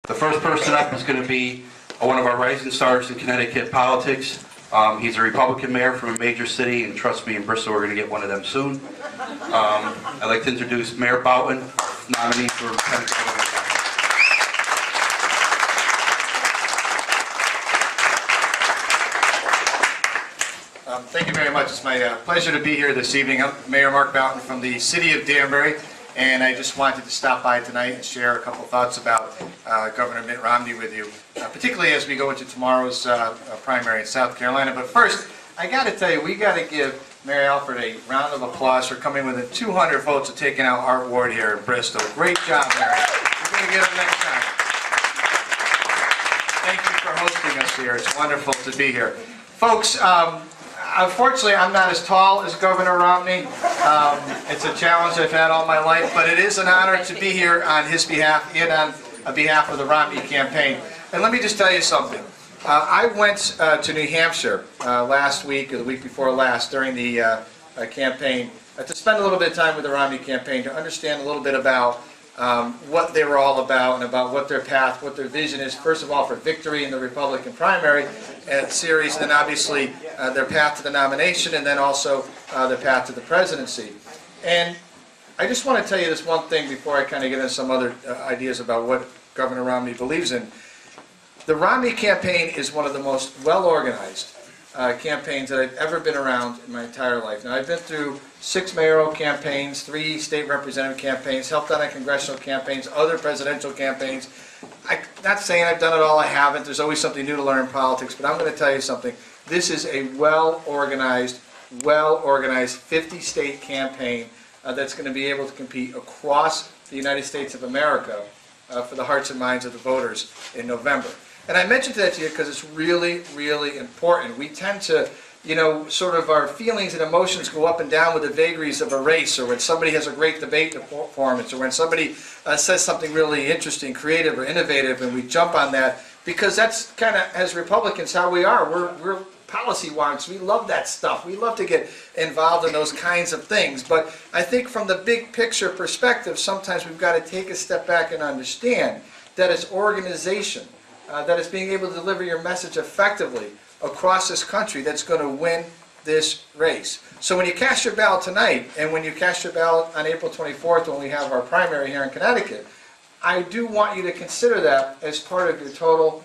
The first person up is going to be one of our rising stars in Connecticut politics. He's a Republican mayor from a major city, and trust me, in Bristol we're going to get one of them soon. I'd like to introduce Mayor Boughton, nominee for Lieutenant Governor. Thank you very much. It's my pleasure to be here this evening. I'm Mayor Mark Boughton from the city of Danbury, and I just wanted to stop by tonight and share a couple thoughts about Governor Mitt Romney with you, particularly as we go into tomorrow's primary in South Carolina. But first, I got to tell you, we got to give Mary Alford a round of applause for coming within 200 votes of taking out Art Ward here in Bristol. Great job, Mary. We're going to get him next time. Thank you for hosting us here. It's wonderful to be here. Folks, unfortunately, I'm not as tall as Governor Romney. It's a challenge I've had all my life, but it is an honor to be here on his behalf and on behalf of the Romney campaign. And let me just tell you something. I went to New Hampshire last week or the week before last during the campaign to spend a little bit of time with the Romney campaign to understand a little bit about what they were all about and about what their path, what their vision is, first of all, for victory in the Republican primary series, and then obviously their path to the nomination, and then also their path to the presidency. And I just want to tell you this one thing before I kind of get into some other ideas about what Governor Romney believes in. The Romney campaign is one of the most well-organized campaigns that I've ever been around in my entire life. Now, I've been through 6 mayoral campaigns, 3 state representative campaigns, helped out on congressional campaigns, other presidential campaigns. I'm not saying I've done it all, I haven't. There's always something new to learn in politics, but I'm going to tell you something. This is a well-organized 50-state campaign that's going to be able to compete across the United States of America for the hearts and minds of the voters in November. And I mentioned that to you because it's really, really important. We tend to, you know, sort of our feelings and emotions go up and down with the vagaries of a race, or when somebody has a great debate performance, or when somebody says something really interesting, creative, or innovative, and we jump on that, because that's kind of, as Republicans, how we are. We're policy wonks. We love that stuff. We love to get involved in those kinds of things. But I think from the big picture perspective, sometimes we've got to take a step back and understand that it's organization, that it's being able to deliver your message effectively across this country that's going to win this race. So when you cast your ballot tonight, and when you cast your ballot on April 24th when we have our primary here in Connecticut, I do want you to consider that as part of your total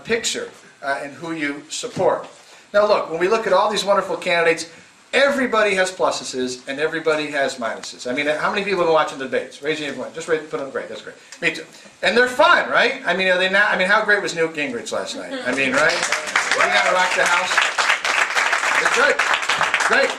picture and who you support. Now look, when we look at all these wonderful candidates, everybody has pluses and everybody has minuses. I mean, how many people have been watching the debates? Raise your hand. Just put on great. That's great. Me too. And they're fun, right? I mean, are they not? I mean, how great was Newt Gingrich last night? I mean, right? He got to rock the house. It's good. Great.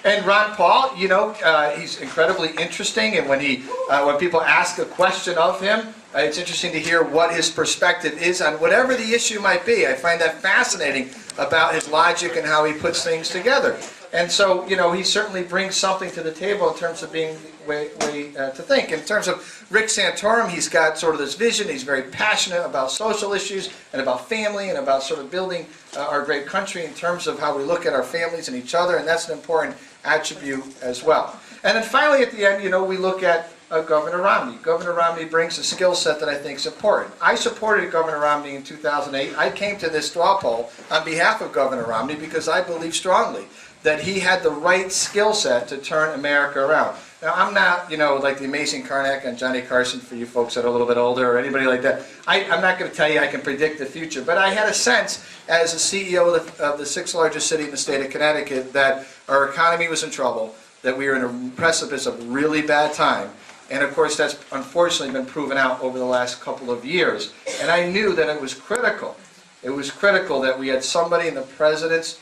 And Ron Paul, you know, he's incredibly interesting. And when people ask a question of him, it's interesting to hear what his perspective is on whatever the issue might be. I find that fascinating about his logic and how he puts things together. And so, you know, he certainly brings something to the table in terms of being way to think. In terms of Rick Santorum, he's got sort of this vision. He's very passionate about social issues and about family and about sort of building our great country in terms of how we look at our families and each other, and that's an important attribute as well. And then finally at the end, you know, we look at Governor Romney. Governor Romney brings a skill set that I think is important. I supported Governor Romney in 2008. I came to this straw poll on behalf of Governor Romney because I believe strongly that he had the right skill set to turn America around. Now, I'm not, you know, like the amazing Karnak and Johnny Carson for you folks that are a little bit older or anybody like that. I'm not going to tell you I can predict the future, but I had a sense as a CEO of the 6th largest city in the state of Connecticut that our economy was in trouble, that we were in a precipice of really bad time. And of course, that's unfortunately been proven out over the last couple of years. And I knew that it was critical. It was critical that we had somebody in the president's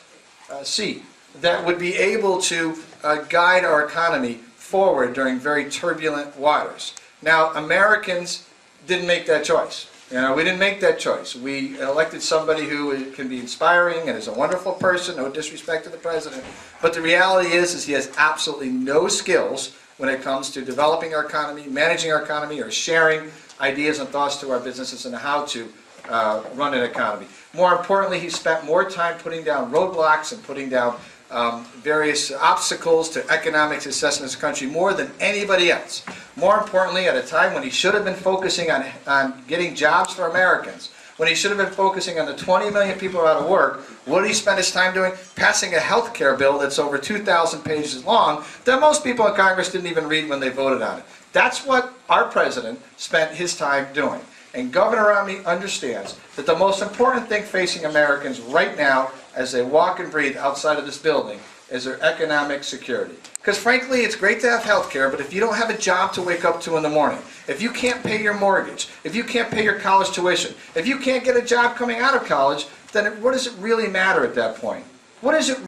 seat that would be able to guide our economy forward during very turbulent waters. Now, Americans didn't make that choice. You know, we didn't make that choice. We elected somebody who can be inspiring and is a wonderful person, no disrespect to the president. But the reality is he has absolutely no skills when it comes to developing our economy, managing our economy, or sharing ideas and thoughts to our businesses and how to run an economy. More importantly, he spent more time putting down roadblocks and putting down various obstacles to economic success in this country more than anybody else. More importantly, at a time when he should have been focusing on getting jobs for Americans, when he should have been focusing on the 20 million people who are out of work, what did he spend his time doing? Passing a health care bill that's over 2,000 pages long that most people in Congress didn't even read when they voted on it. That's what our president spent his time doing. And Governor Romney understands that the most important thing facing Americans right now as they walk and breathe outside of this building is their economic security. Because frankly, it's great to have health care, but if you don't have a job to wake up to in the morning, if you can't pay your mortgage, if you can't pay your college tuition, if you can't get a job coming out of college, then what does it really matter at that point? What does it